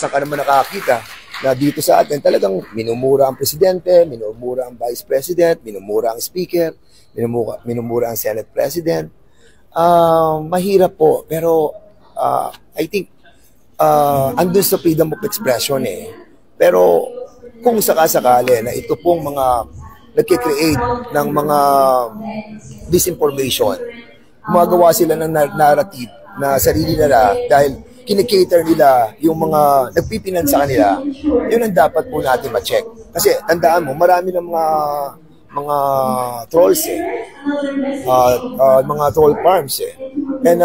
saan ka naman nakakita na dito sa atin talagang minumura ang presidente, minumura ang vice president, minumura ang speaker, minumura ang Senate president. Mahirap po, pero I think andun sa freedom of expression eh. Pero kung sakasakali na ito pong mga nagkikreate ng mga disinformation, gumagawa sila ng narrative na sarili nila dahil kinikater nila yung mga nagpipinan sa kanila, yun ang dapat po natin ma-check. Kasi tandaan mo, marami ng mga trolls eh. Mga troll farms eh. And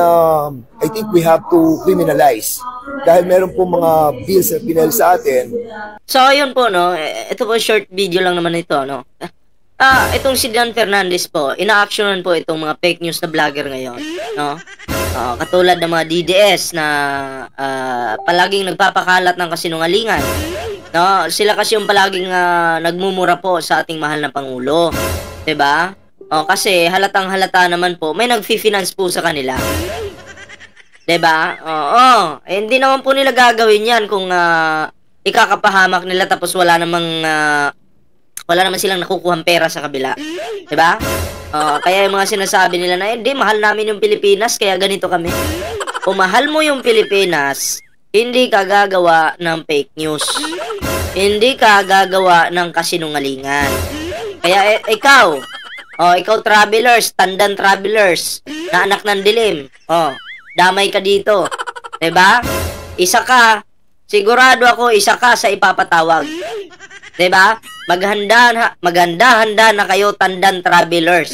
I think we have to criminalize dahil meron po mga bills na pinel sa atin. So, ayun po, no? Ito po, short video lang naman ito, no? Itong si Dan Fernandez po, ina-actionan po itong mga fake news na vlogger ngayon, no? Katulad ng mga DDS na palaging nagpapakalat ng kasinungalingan, no? Sila kasi yung palaging nagmumura po sa ating mahal na Pangulo, 'di ba? Kasi halatang halata naman po, may nagfi-finance po sa kanila. 'Di ba? Hindi naman po nila gagawin 'yan kung ikakapahamak nila tapos wala namang silang nakukuhang pera sa kabila. 'Di ba? Kaya yung mga sinasabi nila na hindi mahal namin yung Pilipinas kaya ganito kami. Kung mahal mo yung Pilipinas, hindi ka gagawa ng fake news. Hindi ka gagawa ng kasinungalingan. Kaya ikaw travelers, tandan travelers, na anak ng dilim. Damay ka dito. 'Di ba? Isa ka, sigurado ako isa ka sa ipapatawag. 'Di ba? Maghanda-handa na kayo tandan travelers.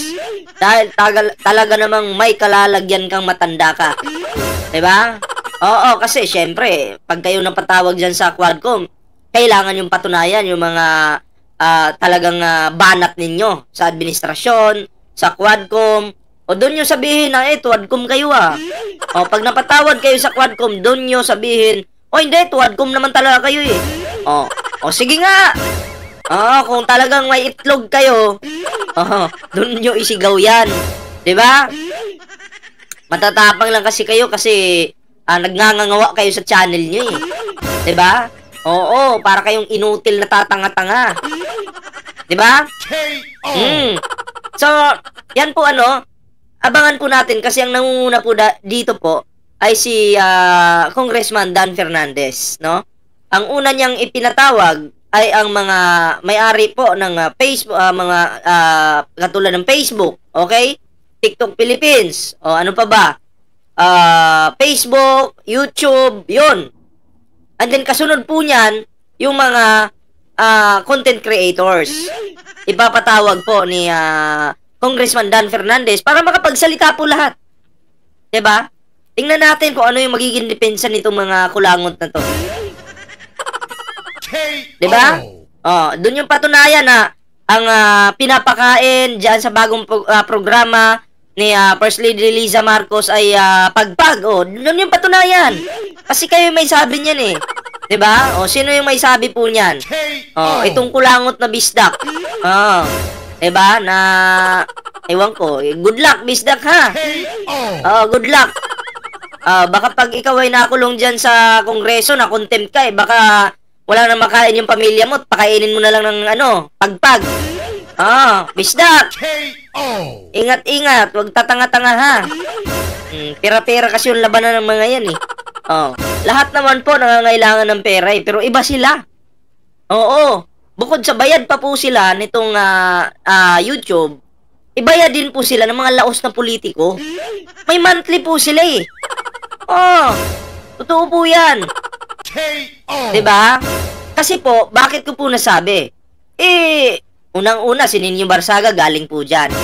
Dahil talaga namang may kalalagyan kang matanda ka. 'Di ba? Oo, kasi syempre, pag kayo napatawag diyan sa Quadcom, kailangan yung patunayan yung mga talagang banat ninyo sa administrasyon, sa Quadcom. O doon nyo sabihin na Quadcom kayo O pag napatawag kayo sa Quadcom, doon nyo sabihin, hindi, Quadcom naman talaga kayo eh. O sige nga. Kung talagang may itlog kayo, doon nyo isigaw yan. 'Di ba? Matatapang lang kasi kayo kasi nagngangawa kayo sa channel nyo eh. 'Di ba? Oo, para kayong inutil na tatanga-tanga. 'Di ba? So, yan po abangan po natin kasi ang nangunguna po dito po ay si Congressman Dan Fernandez, no? Ang una niyang ipinatawag ay ang mga may-ari po ng Facebook, mga katulad ng Facebook, okay? TikTok Philippines, o ano pa ba? Facebook, YouTube, yun. And then kasunod po niyan, yung mga content creators. Ipapatawag po ni Congressman Dan Fernandez para makapagsalita po lahat. 'Di ba? Tingnan natin kung ano yung magiging depensa nitong mga kulangot na to. 'Di ba? Doon yung patunayan na ang pinapakain diyan sa bagong programa ni First Lady Liza Marcos ay pagpag. Doon yung patunayan. Kasi kayo may sabi niyan eh. 'Di ba? Sino yung may sabi po niyan? Itong kulangot na bisdak. 'Di ba? Na ewan ko, good luck bisdak ha. Good luck. Baka pag ikaw ay nakulong diyan sa Kongreso na contempt ka baka wala nang makain yung pamilya mo, pakainin mo na lang ng pagpag. Bisdak. Ingat-ingat, wag tatanga-tanga ha. Pera-pera kasi yung labanan ng mga yan eh. Lahat naman po nangangailangan ng pera eh, pero iba sila. Oo, bukod sa bayad pa po sila nitong YouTube, ibayad din po sila ng mga laos na politiko. May monthly po sila eh. Totoo po yan. Diba? Kasi po, bakit ko po nasabi? Unang-una, si Nino Barsaga galing po dyan.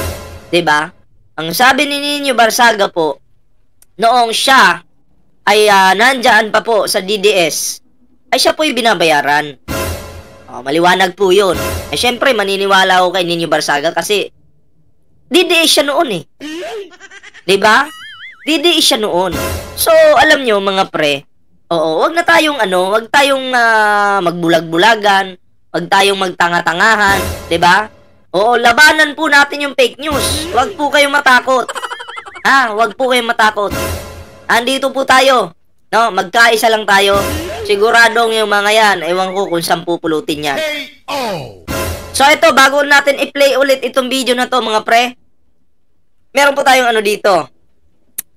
Diba? Ang sabi ni Nino Barsaga po, noong siya ay nandyan pa po sa DDS, ay siya po'y binabayaran. Maliwanag po yun. Syempre, maniniwala ako kay Nino Barsaga kasi DDS siya noon eh. Diba? DDS siya noon. So, alam nyo mga pre, wag na tayong wag tayong magbulag-bulagan, wag tayong magtanga-tangahan, 'di ba? Labanan po natin yung fake news. Wag po kayong matakot. Wag po kayong matakot. Andito po tayo. No, magkaisa lang tayo. Siguradong yung mga yan, ewan ko kung saan pupulutin yan. So ito, bago natin i-play ulit itong video na to mga pre, meron po tayong ano dito.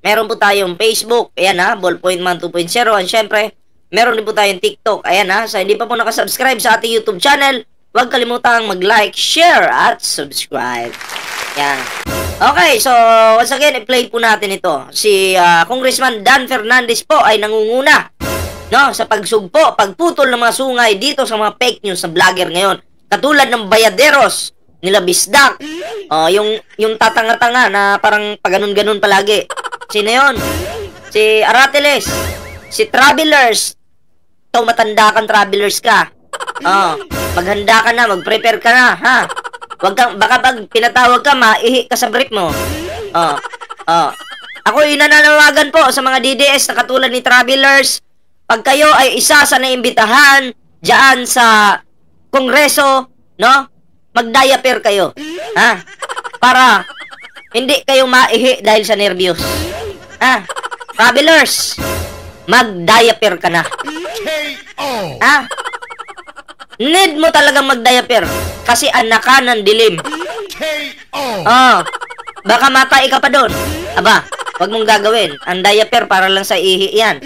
Meron po tayong Facebook, ayan ha, Ballpoint Man 2.0. And syempre, meron din po tayong TikTok. Ayan ha, sa hindi pa po nakasubscribe sa ating YouTube channel, huwag kalimutang mag-like, share, at subscribe. Yan. Okay, so once again, i-play po natin ito. Si Congressman Dan Fernandez po ay nangunguna, no, sa pagsugpo, pagputol ng mga sungay dito sa mga fake news na vlogger ngayon. Katulad ng bayaderos, nila Bisdak, yung tatanga-tanga na parang paganon-ganon palagi. Sino yun? Si Aratiles, si Travelers. Ito, matanda kang Travelers ka. Maghanda ka na, mag-prepare ka na, ha? Wag kang, baka pag pinatawag ka, maihi ka sa brief mo. Ako inananawagan po sa mga DDS na katulad ni Travelers, pag kayo ay isa sa naimbitahan diyan sa Kongreso, no? Mag-diaper kayo. Ha? Para hindi kayo maihi dahil sa nervyos. Ha? Travelers, mag-diaper ka na. Ha? Need mo talagang mag-diaper kasi anak ka ng dilim. Baka matay ka pa doon. Aba, wag mong gagawin. Ang diaper para lang sa ihi yan.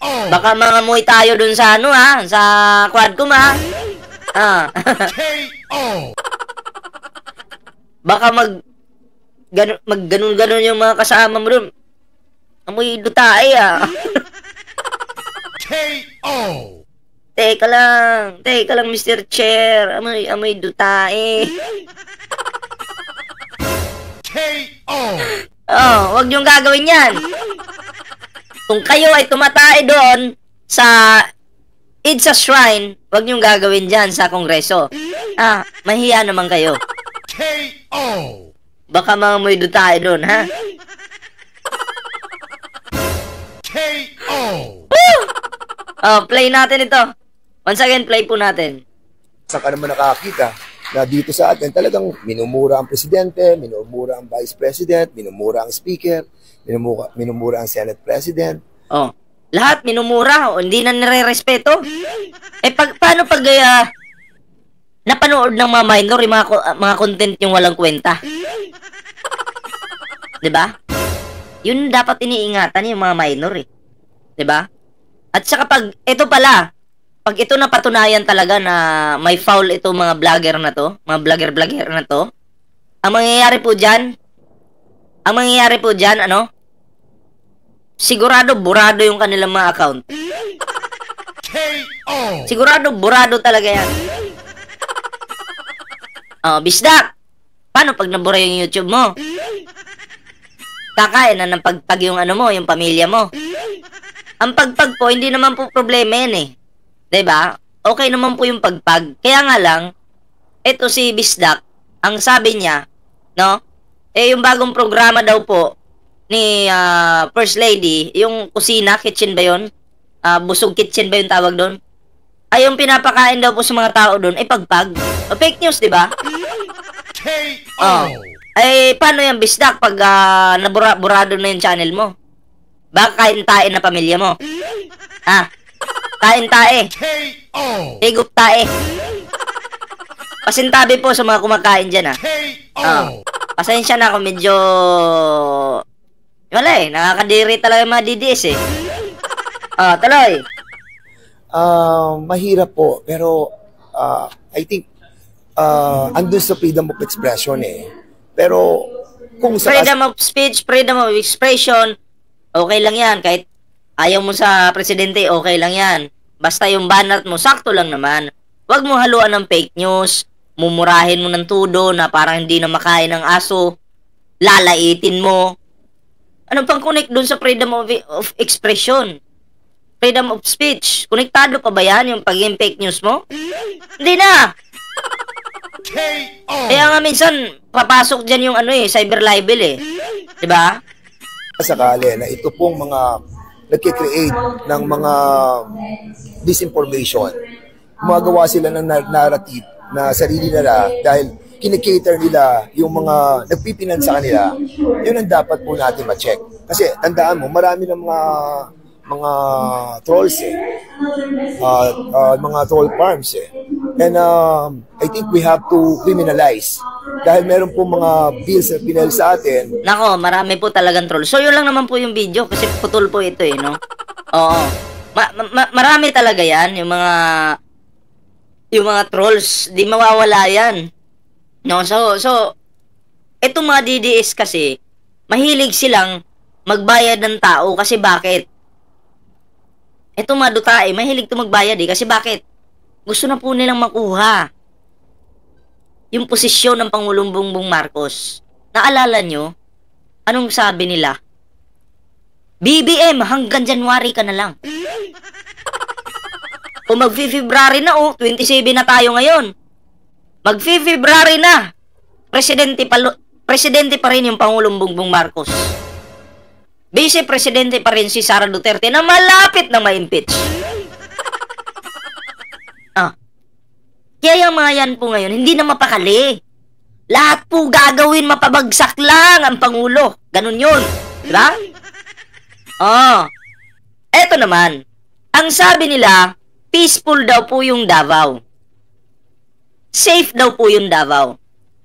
Baka mangamoy tayo dun sa ano ha, sa quadcom ha. Baka ganun yung mga kasama mo dun. Amoy dutae ha. Teka lang Mr. Chair. Amoy dutae. Wag niyong gagawin yan. Kung kayo ay tumatay doon sa EDSA Shrine, wag niyong gagawin dyan sa Kongreso. Mahiya naman kayo. Baka mga may dutahe doon, ha? Play natin ito. Once again, play po natin. Saan ka naman nakakita na dito sa atin talagang minumura ang presidente, minumura ang vice president, minumura ang speaker, minumura ang Senate President. Lahat minumura, hindi na nire-respeto. Paano pag napanood ng mga minor, yung mga content yung walang kwenta? 'Di ba? Yun dapat iniingatan yung mga minor 'Di ba? At saka pag ito napatunayan talaga na may foul itong mga vlogger na to, mga vlogger na to, ang mangyayari po diyan, ano? Sigurado burado yung kanilang mga account. Sigurado burado talaga yan. Bisdak, paano pag nabura yung YouTube mo? Kakain na ng pagpag yung ano mo, yung pamilya mo. Ang pagpag po, hindi naman po problema yan 'Diba? Okay naman po yung pagpag. Kaya nga lang, eto si Bisdak, ang sabi niya, no? Yung bagong programa daw po ni First Lady, yung kusina, kitchen ba yun? Busog kitchen ba yung tawag doon? Ay, yung pinapakain daw po sa mga tao doon, ay pagpag. Fake news, diba? Ay, paano yung Bisdak pag naburado na yung channel mo? Baka kain-tain na pamilya mo. Kain-tae. Higup tae. Pasintabi po sa mga kumakain dyan, pasensya na ako, medyo wala nakakadiri talaga yung mga DDS tuloy. Mahirap po, pero I think andun sa freedom of expression Pero kung sa freedom of speech, freedom of expression, okay lang yan. Kahit ayaw mo sa presidente, okay lang yan. Basta yung banat mo, sakto lang naman. Huwag mo haluan ng fake news, mumurahin mo ng tudo na parang hindi na makain ng aso, lalaitin mo. Ano pang connect dun sa freedom of expression? Freedom of speech. Konektado pa ba yan yung pagiging fake news mo? Hindi na! Kaya nga minsan, papasok dyan yung cyber libel Diba? Sakali na ito pong mga nagkikreate ng mga disinformation. Gumagawa sila ng narrative na sarili nila dahil kinikater nila yung mga nagpipinan sa kanila. Yun ang dapat po natin ma-check. Kasi tandaan mo, marami ng mga mga trolls mga troll farms And I think we have to criminalize dahil meron po mga bills na pinel sa atin. Nako, marami po talagang troll. So yun lang naman po yung video kasi putol po ito no. Oo. Marami talaga yan yung mga trolls, di mawawala yan. No, so etong mga DDS kasi mahilig silang magbayad ng tao kasi bakit? Etong mga dutae, mahilig to magbayad kasi bakit? Gusto na po nilang makuha yung posisyon ng Pangulong Bongbong Marcos. Naalala nyo? Anong sabi nila? BBM, hanggang January ka na lang. O mag-February na 27 na tayo ngayon. Mag-February na. Presidente pa rin yung Pangulong Bongbong Marcos. Vice-presidente pa rin si Sara Duterte na malapit na ma-impeach. Kaya yung mga yan po ngayon, hindi na mapakali. Lahat po gagawin, mapabagsak lang ang Pangulo. Ganun yun. Diba? Eto naman. Ang sabi nila, peaceful daw po yung Davao. Safe daw po yung Davao.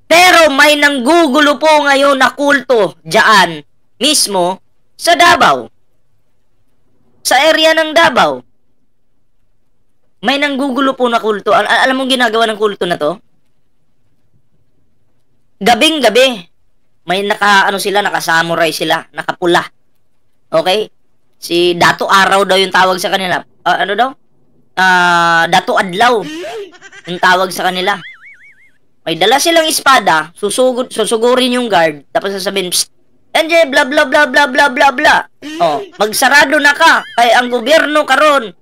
Pero may nanggugulo po ngayon na kulto dyan mismo sa Davao. Sa area ng Davao. May nanggugulo po na kulto. Alam mong ginagawa ng kulto na to? Gabing-gabi. May naka-samurai sila. Nakapula. Okay? Si Dato Araw daw yung tawag sa kanila. Ano daw? Dato Adlaw. Yung tawag sa kanila. May dala silang espada. Susugurin yung guard. Tapos sasabihin, psst, Enje, bla bla bla bla bla bla bla. Magsarado na ka. Kaya ang gobyerno karon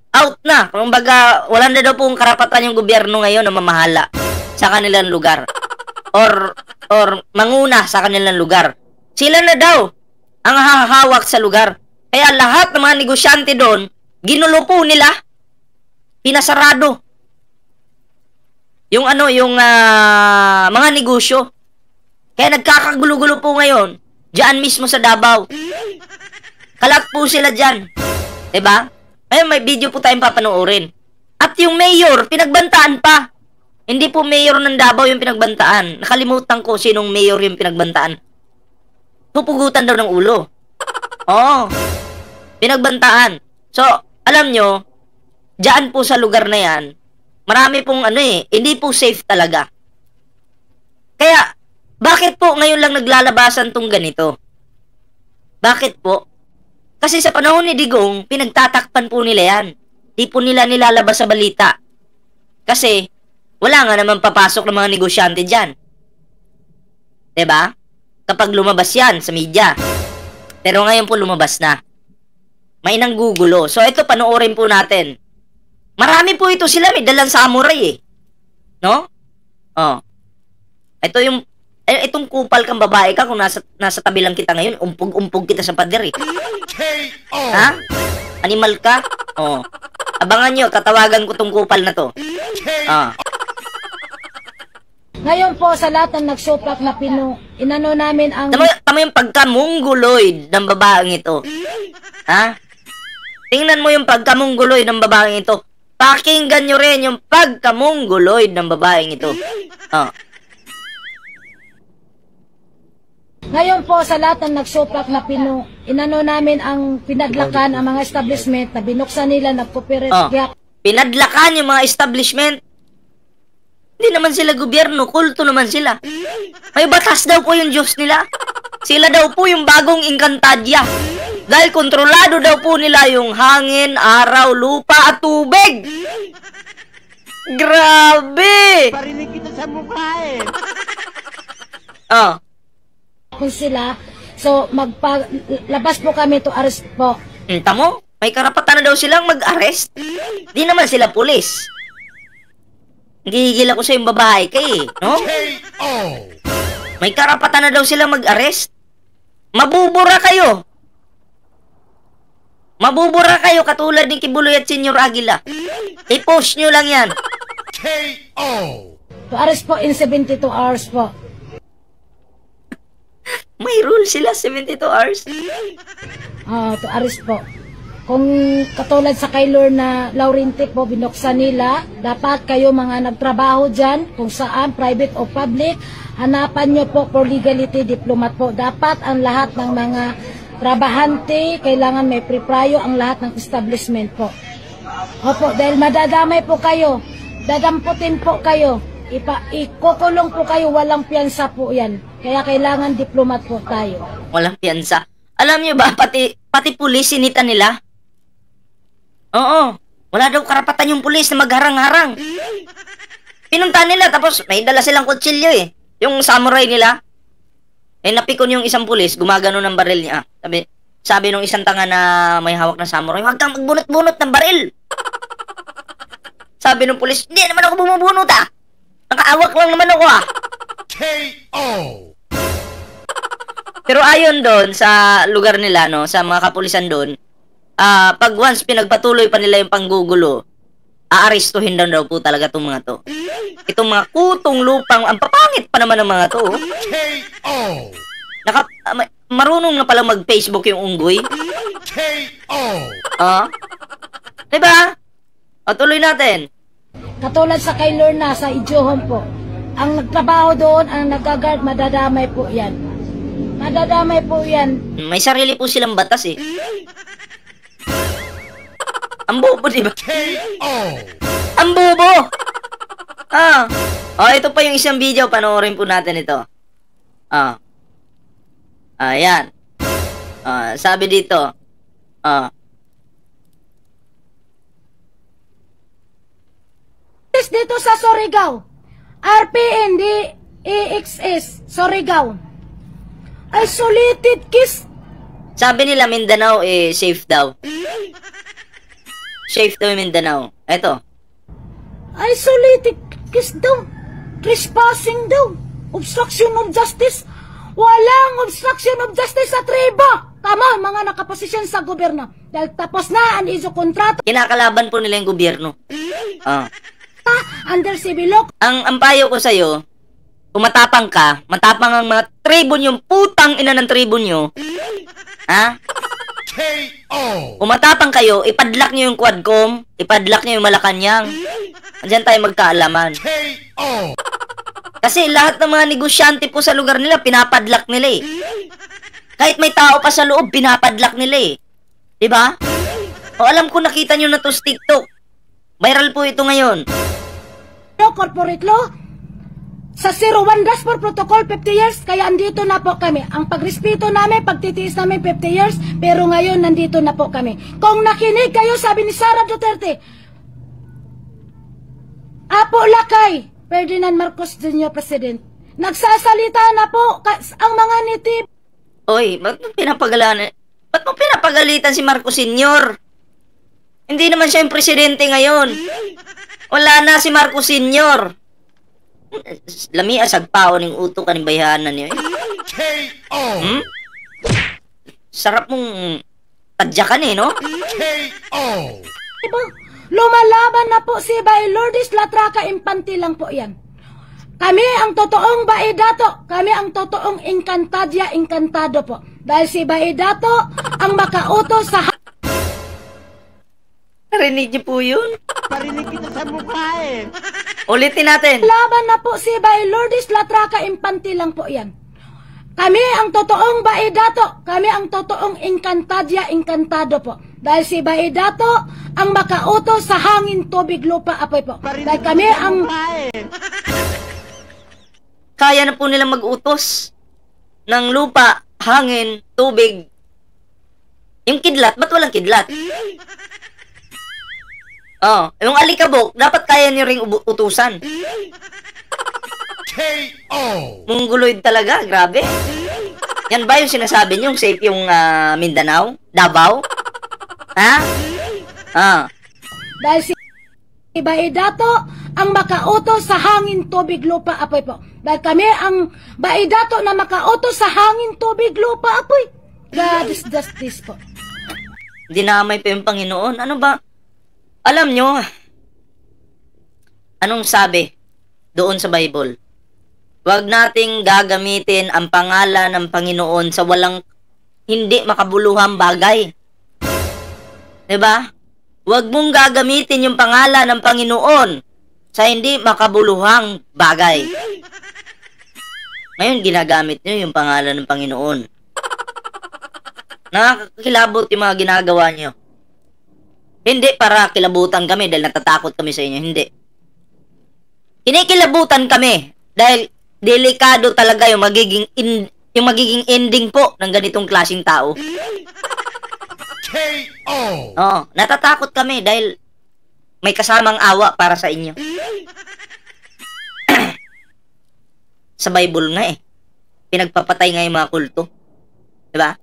out na. Kumbaga, wala na daw pong karapatan yung gobyerno ngayon na mamahala sa kanilang lugar. Or manguna sa kanilang lugar. Sila na daw ang hahawak sa lugar. Kaya lahat ng mga negosyante doon, ginulo po nila. Pinasarado. Yung mga negosyo. Kaya nagkakagulo-gulo po ngayon. Diyan mismo sa Davao. Kalat po sila dyan. Diba? Ngayon may video po tayong papanoorin. At yung mayor, pinagbantaan pa. Hindi po mayor ng Davao yung pinagbantaan. Nakalimutan ko sinong mayor yung pinagbantaan. Pupugutan daw ng ulo. Pinagbantaan. So, alam nyo, dyan po sa lugar na yan, marami pong hindi po safe talaga. Kaya, bakit po ngayon lang naglalabasan tong ganito? Bakit po? Kasi sa panahon ni Digong, pinagtatakpan po nila yan. Di po nila nilalabas sa balita. Kasi, wala nga naman papasok ng mga negosyante dyan. Diba? Kapag lumabas yan sa media. Pero ngayon po lumabas na. May nanggugulo. So, ito panoorin po natin. Marami po ito sila. May dalang samurai No? Ito yung itong kupal kang babae ka kung nasa tabi lang kita ngayon, umpog kita sa pader Ha? Animal ka? Abangan nyo, tatawagan ko tong kupal na to. Ngayon po sa lahat ng nagsupak na inano namin ang... Tama yung pagkamungguloid ng babaeng ito. Ha? Tingnan mo yung pagkamungguloid ng babaeng ito. Pakinggan nyo rin yung pagkamungguloid ng babaeng ito. Ngayon po sa lahat ng nagsupak na inano namin ang pinadlakan ang mga establishment na binuksan nila, nagpupirit. Pinadlakan yung mga establishment. Hindi naman sila gobyerno, kulto naman sila. May batas daw po yung Diyos nila. Sila daw po yung bagong Encantadia. Dahil kontrolado daw po nila yung hangin, araw, lupa at tubig. Grabe! Parinig kita sa mukha Kung sila, so labas po kami to arrest po. Tamo? May karapatan na daw silang mag-arrest? Di naman sila pulis. Gigigil ako sa yung babae no? May karapatan na daw silang mag-arrest? Mabubura kayo. Mabubura kayo katulad ni Kibuloy at Senyor Aguila. I-post nyo lang yan. To arrest po in 72 hours po. May rule sila, 72 hours. To arrest po. Kung katulad sa kay Lord na Laurenti po, binuksan nila, dapat kayo mga nagtrabaho dyan, kung saan, private o public, hanapan nyo po for legality diplomat po. Dapat ang lahat ng mga trabahante, kailangan may priprayo ang lahat ng establishment po. Opo, dahil madadamay po kayo, dadamputin po kayo, ikukulong po kayo, walang piyansa po yan. Kaya kailangan diplomat po tayo. Walang piyansa. Alam nyo ba, pati pulis sinita nila? Oo. Wala daw karapatan yung pulis na magharang-harang. Pinunta nila, tapos may dala silang kutsilyo eh. Yung samurai nila. Eh, napikon yung isang pulis, gumagano ng baril niya. Sabi nung isang tanga na may hawak na samurai, huwag kang magbunot-bunot ng baril. Sabi nung pulis, hindi naman ako bumubunot ah. Nakaawak lang naman ako ah. KO! Pero ayon doon sa lugar nila, no, sa mga kapulisan doon, pag once pinagpatuloy pa nila yung panggugulo, aarestuhin daw po talaga itong mga to. Itong mga kutong lupang, ang papangit pa naman ng mga to. KO! Marunong na pala mag-Facebook yung unggoy. KO! Diba? Tuloy natin. Katulad sa kay Lorna, sa Ijohon po, ang nagtrabaho doon, ang nagagard, madadamay po yan. Madadamay po yan. May sarili po silang batas eh. Ang bobo, diba? KO! Ang bobo! Ito pa yung isang video, panoorin po natin ito. Ayan. Sabi dito, dito sa Surigao, RPN EXS Surigao, isolated case. sabi nila Mindanao safe daw. Safe daw yung Mindanao. Eto. Isolated case daw. Trespassing daw. Obstruction of justice. Walang obstruction of justice sa tribo. Tama, mga nakaposisyon sa gobyerno. Dahil tapos na ang iso kontrato. Kinakalaban po nila yung gobyerno. Under civil law. Ang payo ko sa'yo, kung matapang ka, matapang ang mga tribo yung putang ina ng tribo nyo. KO! Kung matapang kayo, ipadlock nyo yung Quadcom, ipadlock nyo yung Malacanang. Diyan tayo magkaalaman. KO! Kasi lahat ng mga negosyante po sa lugar nila, pinapadlock nila eh. Kahit may tao pa sa loob, pinapadlock nila eh. Diba? Alam ko nakita nyo na to sa TikTok. Viral po ito ngayon. Corporate law. Sa 01 Dashboard Protocol, 50 years, kaya andito na po kami. Ang pagrespeto namin, pagtitiis namin 50 years, pero ngayon nandito na po kami. Kung nakinig kayo, sabi ni Sara Duterte, Apo Lakay, Ferdinand Marcos Jr. President, nagsasalita na po ang mga nitib. Oy, ba't mo pinapagalitan si Marcos Sr.? Hindi naman siya yung presidente ngayon. Wala na si Marcos Sr. Lami asag pao ning uto kaning bayhanan niyo. KO! Sarap mong tadyakan eh, no? KO! Diba? Lumalaban na po si Bay Lourdes Latraca Infante lang po yan. Kami ang totoong Baidato. Kami ang totoong Encantadia Encantado po. Dahil si Baidato ang makautos sa... Narinig niyo po yun? Parinig kita sa mukha eh. Ulitin natin. Laban na po si Bay Lourdes Latraca Infante lang po yan. Kami ang totoong Baidato. Kami ang totoong Encantadia Encantado po. Dahil si Baidato ang makautos sa hangin, tubig, lupa, apoy po. Dahil kami ang... Kaya na po nilang mag-utos ng lupa, hangin, tubig. Yung kidlat, ba't walang kidlat? Yung alikabok, dapat kaya niyo ring utusan. KO! Mongoloid talaga, grabe. Yan ba yung sinasabi niyo, safe yung Mindanao? Davao? Dahil si Baidato ang makautos sa hangin, tubig, lupa, apoy po. Dahil kami ang Baidato na makautos sa hangin, tubig, lupa, apoy. God is justice po. Dinamay pa yung Panginoon. Ano ba? Alam nyo, anong sabi doon sa Bible? Huwag nating gagamitin ang pangalan ng Panginoon sa walang hindi makabuluhang bagay. Diba? Huwag mong gagamitin yung pangalan ng Panginoon sa hindi makabuluhang bagay. Ngayon, ginagamit nyo yung pangalan ng Panginoon. Nakakakilabot yung mga ginagawa nyo. Hindi para kilabutan kami dahil natatakot kami sa inyo. Hindi. Kinikilabutan kami dahil delikado talaga yung magiging ending po ng ganitong klaseng tao. KO. Oo, natatakot kami dahil may kasamang awa para sa inyo. Sa Bible nga eh. Pinagpapatay nga yung mga kulto. Diba?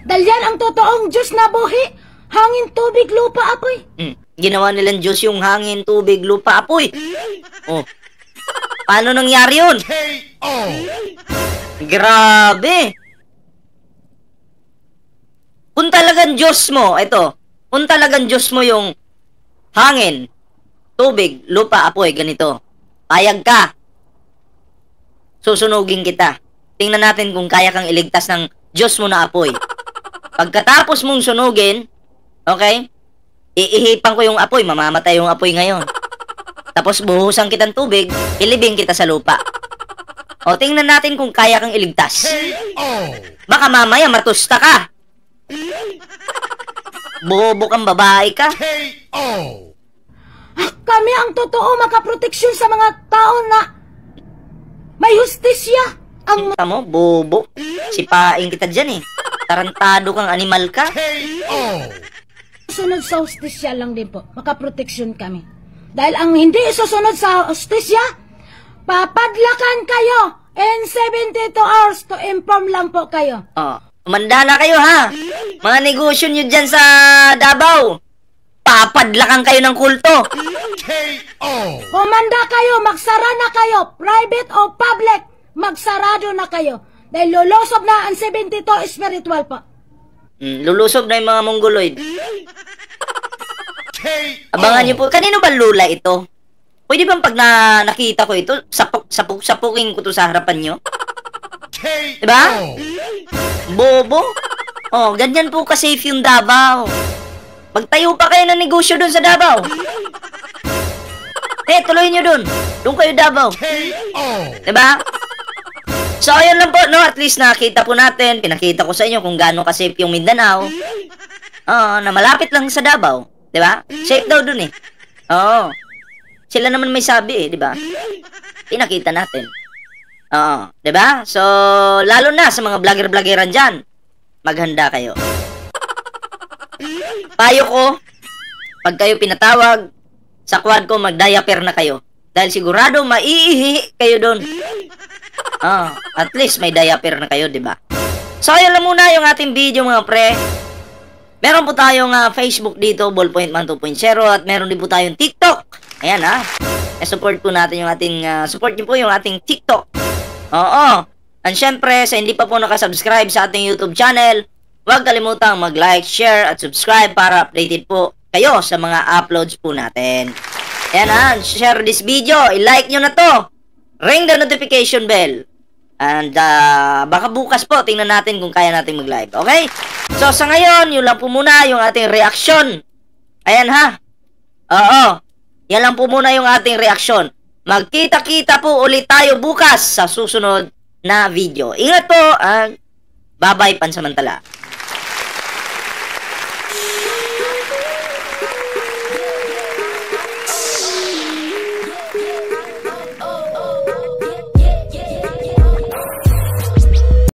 Dahil yan ang totoong Diyos na buhi. Hangin, tubig, lupa, apoy. Ginawa nilang Diyos yung hangin, tubig, lupa, apoy. Oh. Paano nangyari yun? KO. Grabe. Kung talagang Diyos mo, kung talagang Diyos mo yung hangin, tubig, lupa, apoy, ganito. Payag ka. Susunugin kita. Tingnan natin kung kaya kang iligtas ng Diyos mo na apoy. Pagkatapos mong sunugin, okay, iihipan ko yung apoy, mamamatay yung apoy ngayon. Tapos buhusan kitang tubig, ilibing kita sa lupa. O, tingnan natin kung kaya kang iligtas. KO. Baka mamaya matusta ka. Bobo kang babae ka. KO. Kami ang totoo makaproteksyon sa mga tao na may hustisya. Ang Kita mo, bobo. Sipain kita dyan eh. Tarantado kang animal ka. KO. susunod sa hustisya lang din po. Makaproteksyon kami. Dahil ang hindi susunod sa hustisya, papadlakan kayo in 72 hours to inform lang po kayo. Oh, umanda na kayo ha. Mga negosyo nyo dyan sa Davao. Papadlakan kayo ng kulto. KO. Kumanda kayo, magsara na kayo, private o public, magsarado na kayo. Dahil lulusob na ang 72 spiritual po. Lulusob na yung mga mongoloid. KO. Abangan nyo po. Kanino ba lula ito? Pwede bang pag nakita ko ito, sapukin ko to sa harapan nyo? KO. Diba? Bobo? Oh, ganyan po ka-safe yung Davao. Magtayo pa kayo ng negosyo dun sa Davao. Tuloy nyo dun. Doon kayo Davao. KO. Diba? So, ayun lang po, no? At least nakita po natin, pinakita ko sa inyo kung gaano ka-safe yung Mindanao. Na malapit lang sa Davao. Diba? Safe daw dun eh. Oo. Sila naman may sabi eh, diba? Pinakita natin. Oo. Diba? So, lalo na sa mga vlogger-vloggeran dyan, maghanda kayo. Payo ko, pag kayo pinatawag, sa quad ko, mag-diaper na kayo. Dahil sigurado, maiihi kayo doon. At least may diaper na kayo, diba? So, ayun lang muna yung ating video, mga pre. Meron po tayong Facebook dito, Ballpoint Man 2.0, at meron din po tayong TikTok. Ayan, support po natin yung ating, support niyo po yung ating TikTok. Oo. And syempre, sa hindi pa po nakasubscribe sa ating YouTube channel, huwag kalimutang mag-like, share, at subscribe para updated po kayo sa mga uploads po natin. Ayan share this video, i-like nyo na to. Ring the notification bell. And baka bukas po, tingnan natin kung kaya natin mag-live. Okay? So sa ngayon, yun lang po muna yung ating reaction. Ayan Oo. Yan lang po muna yung ating reaction. Magkita-kita po ulit tayo bukas sa susunod na video. Ingat po, bye-bye pansamantala.